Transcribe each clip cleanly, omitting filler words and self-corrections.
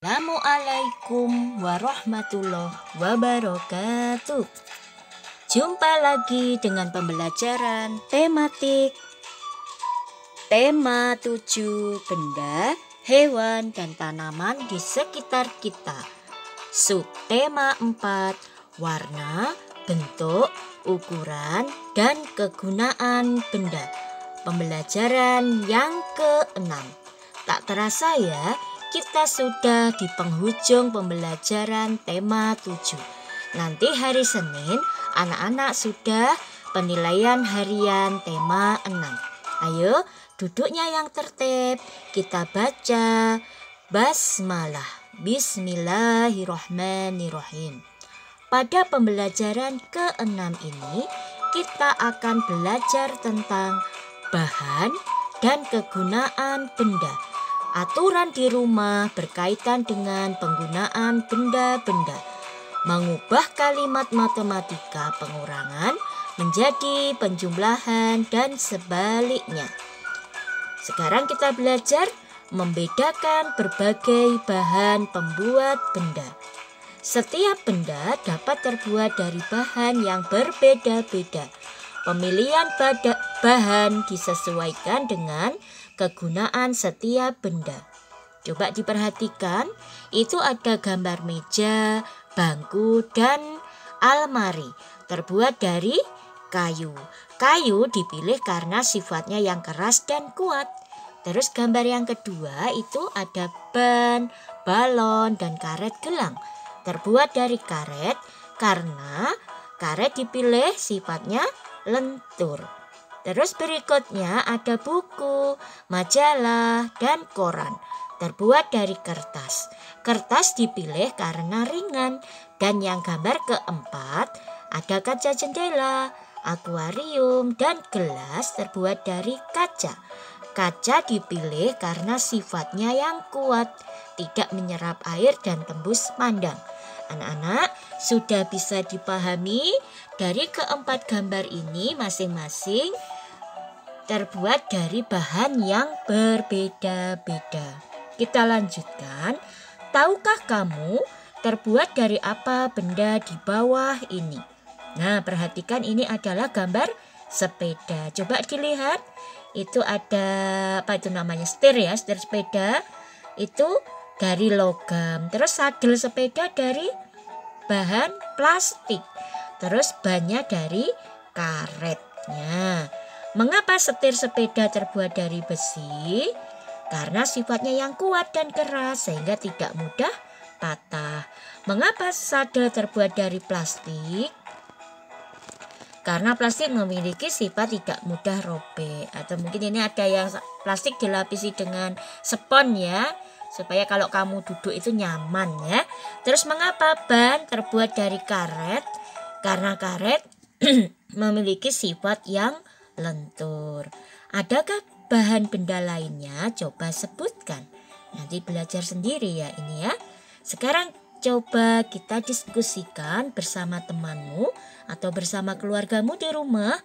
Assalamualaikum warahmatullahi wabarakatuh. Jumpa lagi dengan pembelajaran tematik tema 7 benda, hewan, dan tanaman di sekitar kita. Subtema 4 warna, bentuk, ukuran, dan kegunaan benda. Pembelajaran yang ke-6. Tak terasa ya, kita sudah di penghujung pembelajaran tema 7. Nanti hari Senin, anak-anak sudah penilaian harian tema 6. Ayo, duduknya yang tertib. Kita baca basmalah. Bismillahirrahmanirrahim. Pada pembelajaran ke-6 ini, kita akan belajar tentang bahan dan kegunaan benda. Aturan di rumah berkaitan dengan penggunaan benda-benda. Mengubah kalimat matematika pengurangan menjadi penjumlahan dan sebaliknya. Sekarang kita belajar membedakan berbagai bahan pembuat benda. Setiap benda dapat terbuat dari bahan yang berbeda-beda. Pemilihan bahan disesuaikan dengan kegunaan setiap benda. Coba diperhatikan, itu ada gambar meja, bangku, dan almari terbuat dari kayu. Kayu dipilih karena sifatnya yang keras dan kuat. Terus gambar yang kedua itu ada ban, balon, dan karet gelang. Terbuat dari karet karena karet dipilih sifatnya lentur. Terus berikutnya ada buku, majalah, dan koran terbuat dari kertas. Kertas dipilih karena ringan. Dan yang gambar keempat ada kaca jendela, akuarium, dan gelas terbuat dari kaca. Kaca dipilih karena sifatnya yang kuat, tidak menyerap air dan tembus pandang. Anak-anak sudah bisa dipahami dari keempat gambar ini masing-masing terbuat dari bahan yang berbeda-beda. Kita lanjutkan. Tahukah kamu terbuat dari apa benda di bawah ini? Nah, perhatikan ini adalah gambar sepeda. Coba dilihat. Itu ada setir ya, setir sepeda. Itu dari logam. Terus sadel sepeda dari bahan plastik. Terus bannya dari karetnya. Mengapa setir sepeda terbuat dari besi? Karena sifatnya yang kuat dan keras sehingga tidak mudah patah. Mengapa sadel terbuat dari plastik? Karena plastik memiliki sifat tidak mudah robek. Atau mungkin ini ada yang plastik dilapisi dengan spons ya, supaya kalau kamu duduk itu nyaman ya. Terus mengapa ban terbuat dari karet? Karena karet memiliki sifat yang lentur. Adakah bahan benda lainnya? Coba sebutkan. Nanti belajar sendiri ya ini ya. Sekarang coba kita diskusikan bersama temanmu atau bersama keluargamu di rumah.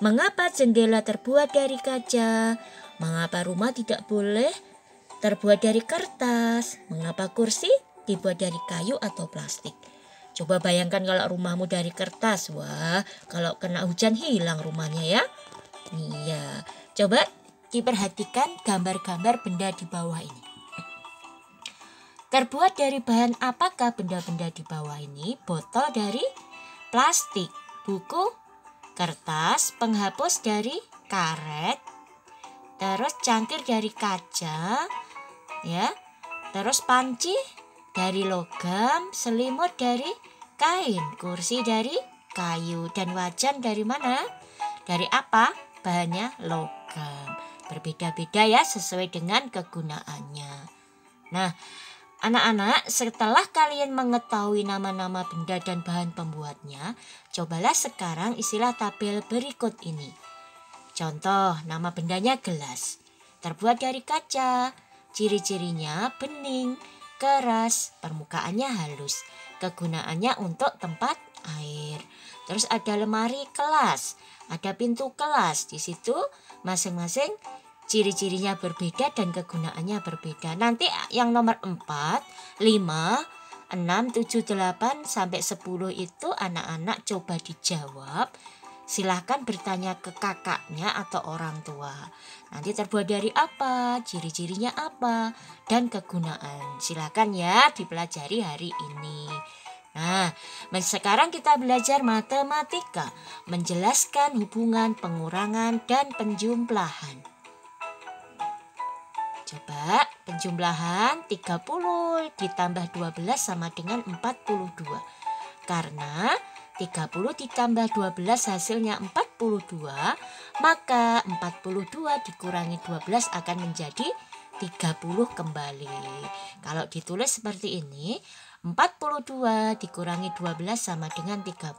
Mengapa jendela terbuat dari kaca? Mengapa rumah tidak boleh terbuat dari kertas? Mengapa kursi dibuat dari kayu atau plastik? Coba bayangkan kalau rumahmu dari kertas. Wah, kalau kena hujan hilang rumahnya ya. Iya, coba diperhatikan gambar-gambar benda di bawah ini. Terbuat dari bahan apakah benda-benda di bawah ini? Botol dari plastik, buku kertas, penghapus dari karet, terus cangkir dari kaca, ya, terus panci dari logam, selimut dari kain, kursi dari kayu, dan wajan dari mana? Dari apa? Bahannya logam. Berbeda-beda ya sesuai dengan kegunaannya. Nah, anak-anak, setelah kalian mengetahui nama-nama benda dan bahan pembuatnya, cobalah sekarang isilah tabel berikut ini. Contoh, nama bendanya gelas. Terbuat dari kaca. Ciri-cirinya bening, keras, permukaannya halus. Kegunaannya untuk tempat air. Terus ada lemari kelas, ada pintu kelas. Di situ masing-masing ciri-cirinya berbeda dan kegunaannya berbeda. Nanti yang nomor 4, 5, 6, 7, 8 sampai 10 itu anak-anak coba dijawab. Silahkan bertanya ke kakaknya atau orang tua. Nanti terbuat dari apa, ciri-cirinya apa, dan kegunaan. Silahkan ya dipelajari hari ini. Nah, sekarang kita belajar matematika, menjelaskan hubungan pengurangan dan penjumlahan. Coba penjumlahan 30 ditambah 12 sama dengan 42. Karena 30 ditambah 12 hasilnya 42, maka 42 dikurangi 12 akan menjadi 30 kembali. Kalau ditulis seperti ini, 42 dikurangi 12 sama dengan 30.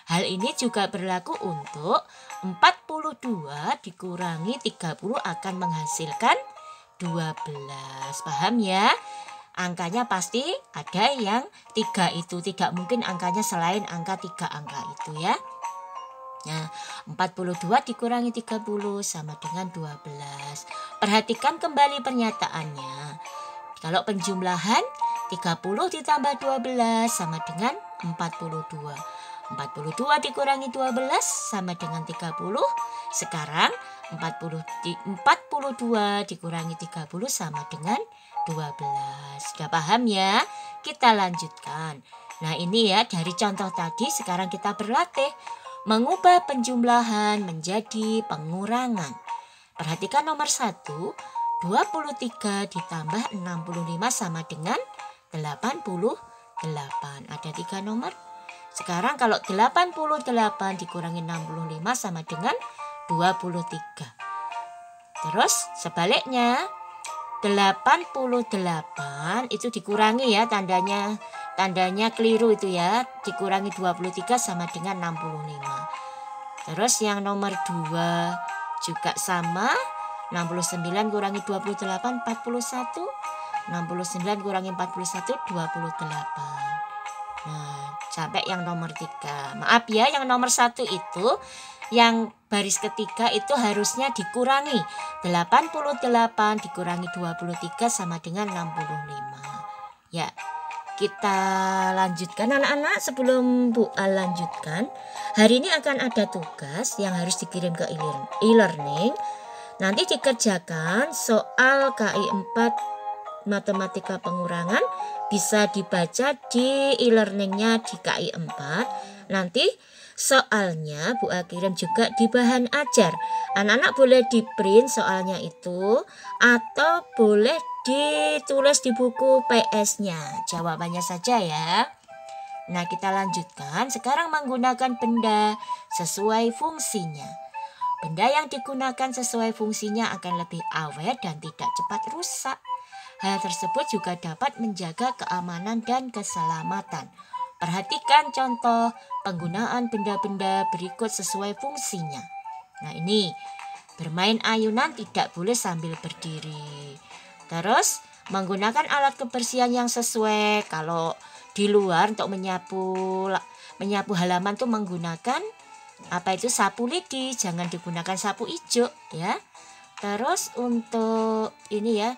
Hal ini juga berlaku untuk 42 dikurangi 30 akan menghasilkan 12. Paham ya? Angkanya pasti ada yang 3 itu. Tidak mungkin angkanya selain angka 3 angka itu ya. Nah, 42 dikurangi 30 sama dengan 12. Perhatikan kembali pernyataannya. Kalau penjumlahan 30 ditambah 12 sama dengan 42. 42 dikurangi 12 sama dengan 30. Sekarang 42 dikurangi 30 sama dengan 12. Sudah paham ya? Kita lanjutkan. Nah ini ya dari contoh tadi sekarang kita berlatih mengubah penjumlahan menjadi pengurangan. Perhatikan nomor 1, 23 ditambah 65 sama dengan 88. Ada 3 nomor. Sekarang kalau 88 dikurangi 65 sama dengan 23. Terus sebaliknya 88 itu dikurangi ya, tandanya keliru itu ya, dikurangi 23 sama dengan 65. Terus yang nomor 2 juga sama, 69 kurangi 28 41, 69 kurangi 41 28. Nah, sampai yang nomor 3. Maaf ya, yang nomor 1 itu yang baris ketiga itu harusnya dikurangi 88 dikurangi 23 sama dengan 65. Ya, kita lanjutkan anak-anak. Sebelum Bu Al lanjutkan, hari ini akan ada tugas yang harus dikirim ke e-learning. Nanti dikerjakan soal KI 4 matematika pengurangan, bisa dibaca di e-learningnya di KI 4. Nanti soalnya Bu A kirim juga di bahan ajar. Anak-anak boleh di print soalnya itu atau boleh ditulis di buku PS-nya. Jawabannya saja ya. Nah kita lanjutkan. Sekarang menggunakan benda sesuai fungsinya. Benda yang digunakan sesuai fungsinya akan lebih awet dan tidak cepat rusak. Hal tersebut juga dapat menjaga keamanan dan keselamatan. Perhatikan contoh penggunaan benda-benda berikut sesuai fungsinya. Nah ini, bermain ayunan tidak boleh sambil berdiri. Terus menggunakan alat kebersihan yang sesuai. Kalau di luar untuk menyapu halaman tuh menggunakan sapu lidi, jangan digunakan sapu ijuk ya. Terus untuk ini ya,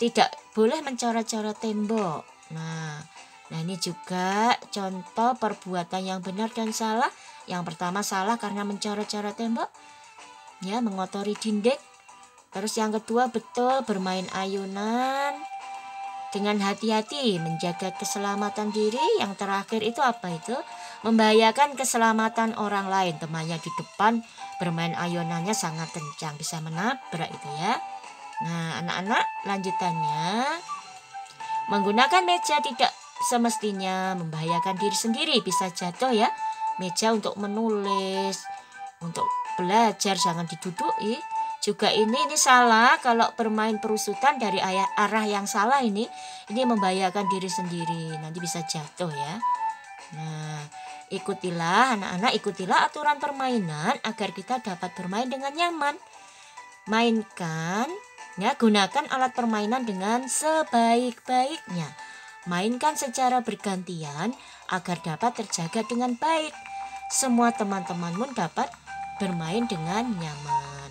tidak boleh mencoret-coret tembok. Nah ini juga contoh perbuatan yang benar dan salah. Yang pertama salah karena mencoret-coret tembok, ya, mengotori dinding. Terus yang kedua betul bermain ayunan dengan hati-hati, menjaga keselamatan diri. Yang terakhir itu apa itu? Membahayakan keselamatan orang lain. Temannya di depan bermain ayunannya sangat kencang, bisa menabrak itu ya. Nah anak-anak lanjutannya, menggunakan meja tidak semestinya membahayakan diri sendiri, bisa jatuh ya. Meja untuk menulis, untuk belajar, jangan diduduki. Juga ini salah kalau bermain perusutan dari arah yang salah ini membahayakan diri sendiri, nanti bisa jatuh ya. Nah, anak-anak ikutilah aturan permainan agar kita dapat bermain dengan nyaman. Mainkan ya, gunakan alat permainan dengan sebaik-baiknya. Mainkan secara bergantian agar dapat terjaga dengan baik. Semua teman-temanmu dapat bermain dengan nyaman.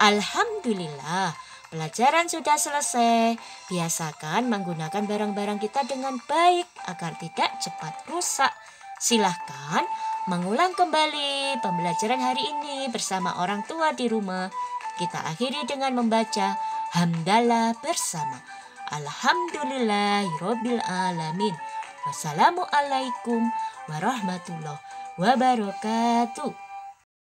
Alhamdulillah, pelajaran sudah selesai. Biasakan menggunakan barang-barang kita dengan baik agar tidak cepat rusak. Silahkan mengulang kembali pembelajaran hari ini bersama orang tua di rumah. Kita akhiri dengan membaca hamdalah bersama. Alhamdulillahirabbil alamin. Wassalamualaikum warahmatullahi wabarakatuh.